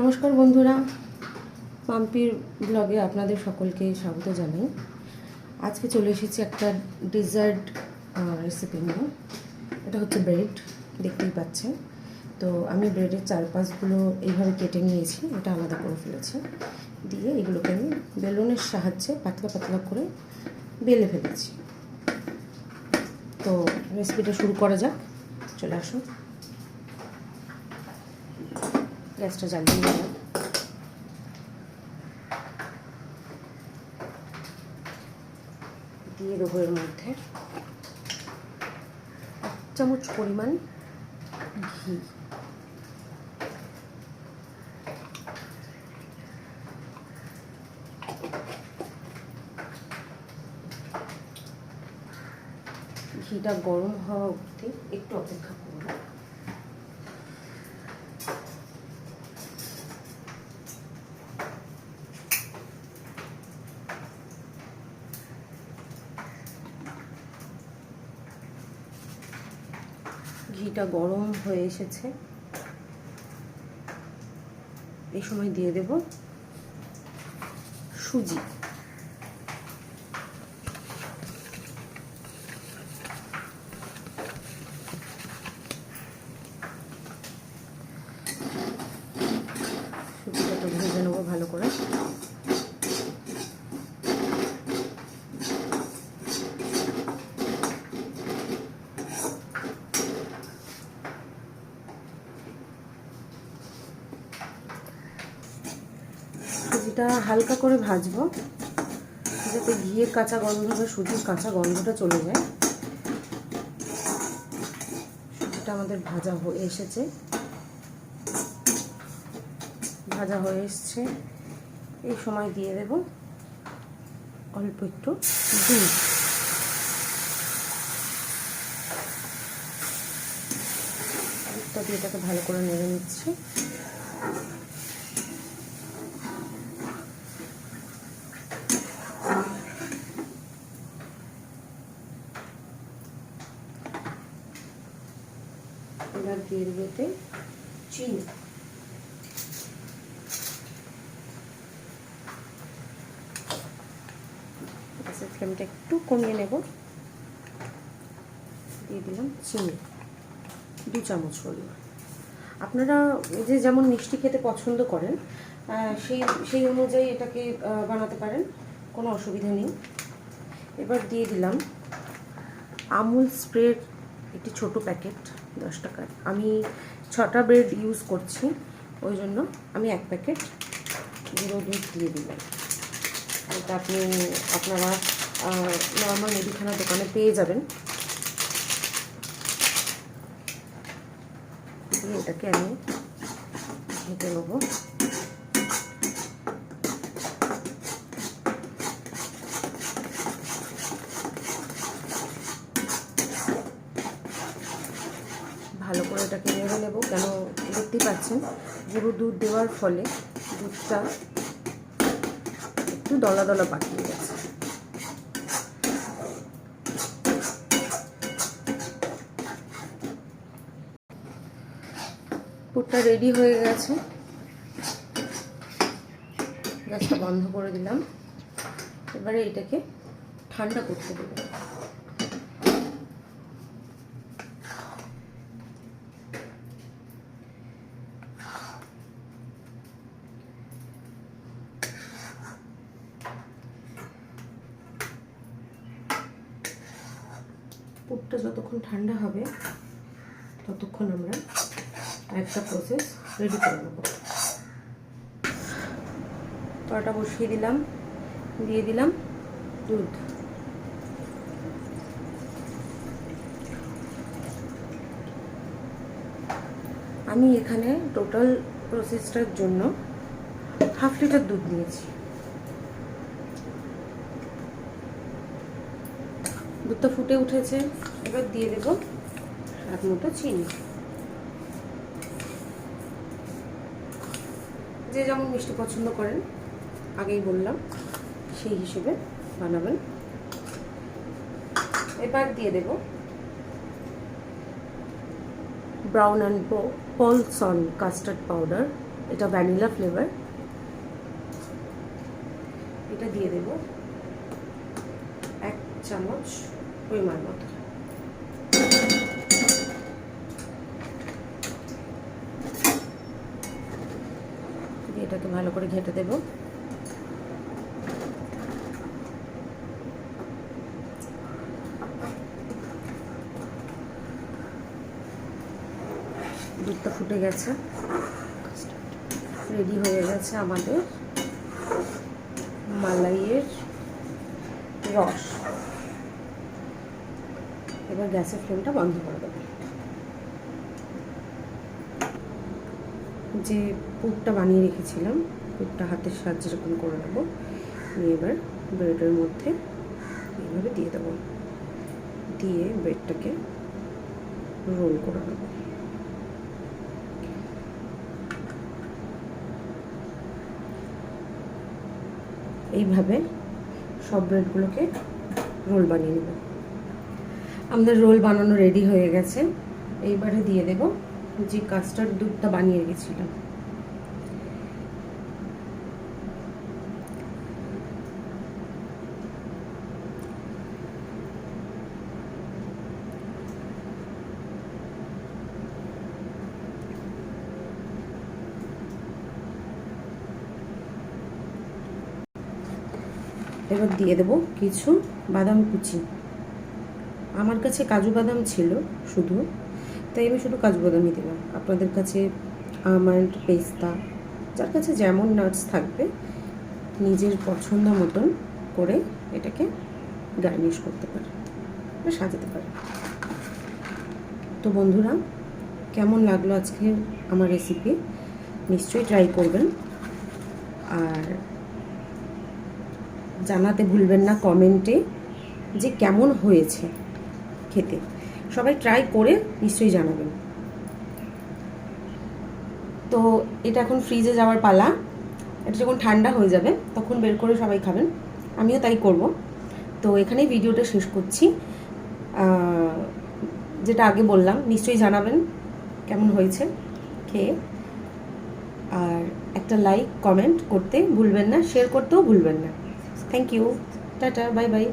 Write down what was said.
নমস্কার বন্ধুরা, পাম্পির ব্লগে আপনাদের সকলকে স্বাগত জানাই। আজকে চলে এসেছি একটা ডেজার্ট রেসিপি নিয়ে। এটা হচ্ছে ব্রেড, দেখতেই পাচ্ছেন। তো আমি ব্রেডের চারপাশগুলো এইভাবে কেটে নিয়েছি, এটা আলাদা করে ফেলেছি। দিয়ে এগুলোকে আমি বেলুনের সাহায্যে পাতলা পাতলা করে বেলে ফেলেছি। তো রেসিপিটা শুরু করা যাক, চলে আসুন। গ্যাসটা জ্বালিয়ে দিলাম। দিয়ে দেবো এর মধ্যে 1 চামচ পরিমাণ ঘি। ঘিটা গরম হওয়া অবধি একটু অপেক্ষা করব। ঘিটা গরম হয়ে এসেছে, এই সময় দিয়ে দেব সুজি। সুজিটা ভেজে নেবো ভালো করে। সুজিটা হালকা করে ভাজবো, যাতে ঘিয়ের কাঁচা গন্ধ বা সুজির কাঁচা গন্ধটা চলে যায়। সুজিটা আমাদের ভাজা হয়ে এসেছে, ভাজা হয়ে এসছে। এই সময় দিয়ে দেব অল্প একটু দুধ। দুধটা দিয়ে এটাকে ভালো করে নেড়ে নিচ্ছি। এবার দিয়ে দেবো এতে চিনি। ফ্লেমটা একটু কমিয়ে নেব। দিয়ে দিলাম চিনি 2 চামচ পরিমাণ। আপনারা যে যেমন মিষ্টি খেতে পছন্দ করেন সেই অনুযায়ী এটাকে বানাতে পারেন, কোনো অসুবিধা নেই। এবার দিয়ে দিলাম আমুল স্প্রের একটি ছোট প্যাকেট 10 টাকার। আমি 6টা ব্রেড ইউজ করছি, ওই জন্য আমি 1 প্যাকেট গুঁড়ো দুধ দিয়ে দিলাম। এটা আপনারা নর্মাল মুদিখানা দোকানে পেয়ে যাবেন। দিয়ে এটাকে আমি ঢেকে নেবো। ভালো করে এটাকে নেড়ে নেব। কেন দেখতেই পাচ্ছেন গুঁড়ো দুধ দেওয়ার ফলে দুধটা একটু দলা দলা পাকিয়ে গেছে। পুরটা রেডি হয়ে গেছে, গ্যাসটা বন্ধ করে দিলাম। এবারে এটাকে ঠান্ডা করতে দেব। পুরটা যতক্ষণ ঠান্ডা হবে ততক্ষণ আমরা একটা প্রসেস রেডি করে নেব। কড়াটা বসিয়ে দিলাম, দিয়ে দিলাম দুধ। আমি এখানে টোটাল প্রসেসটার জন্য 1/2 লিটার দুধ নিয়েছি। দুধটা ফুটে উঠেছে, এবার দিয়ে দেব স্বাদ মতো চিনি। যে যেমন মিষ্টি পছন্দ করেন আগেই বললাম, সেই হিসেবে বানাবেন। এবার দিয়ে দেব Brown and Polson custard powder এটা ভ্যানিলা ফ্লেভার। এটা দিয়ে দেব 1 চামচ পরিমাণ মতো। এটাকে ভালো করে ঘেঁটে দেব। দুধটা ফুটে গেছে, রেডি হয়ে গেছে আমাদের মালাইয়ের রস। এবার গ্যাসের ফ্লেমটা বন্ধ করে দেবো। যে পুরটা বানিয়ে রেখেছিলাম, পুরটা হাতের সাহায্যে এরকম করে নেবো, নিয়ে এবার ব্রেডের মধ্যে এইভাবে দিয়ে দেবো, দিয়ে ব্রেডটাকে রোল করে নেবো। এইভাবে সব ব্রেডগুলোকে রোল বানিয়ে নেব। আমাদের রোল বানানো রেডি হয়ে গেছে। এইবারে দিয়ে দেব যে কাস্টার্ড দুধটা বানিয়ে রেখেছিলাম। এবার দিয়ে দেব কিছু বাদাম কুচি। আমার কাছে কাজু বাদাম ছিল শুধু, তাই আমি শুধু কাজু বাদামই দিলাম। আপনাদের কাছে আমন্ড, পেস্তা, যার কাছে যেমন নাটস থাকবে নিজের পছন্দ মতন করে এটাকে গার্নিশ করতে পারে বা সাজাতে পারে। তো বন্ধুরা, কেমন লাগলো আজকে আমার রেসিপি? নিশ্চয়ই ট্রাই করবেন, আর জানাতে ভুলবেন না কমেন্টে যে কেমন হয়েছে খেতে। সবাই ট্রাই করে নিশ্চয়ই জানাবেন। তো এটা এখন ফ্রিজে যাওয়ার পালা। এটা যখন ঠান্ডা হয়ে যাবে তখন বের করে সবাই খাবেন, আমিও তাই করব। তো এখানেই ভিডিওটা শেষ করছি। যেটা আগে বললাম, নিশ্চয়ই জানাবেন কেমন হয়েছে খেয়ে, আর একটা লাইক কমেন্ট করতে ভুলবেন না, শেয়ার করতেও ভুলবেন না। Thank you, tata, bye by.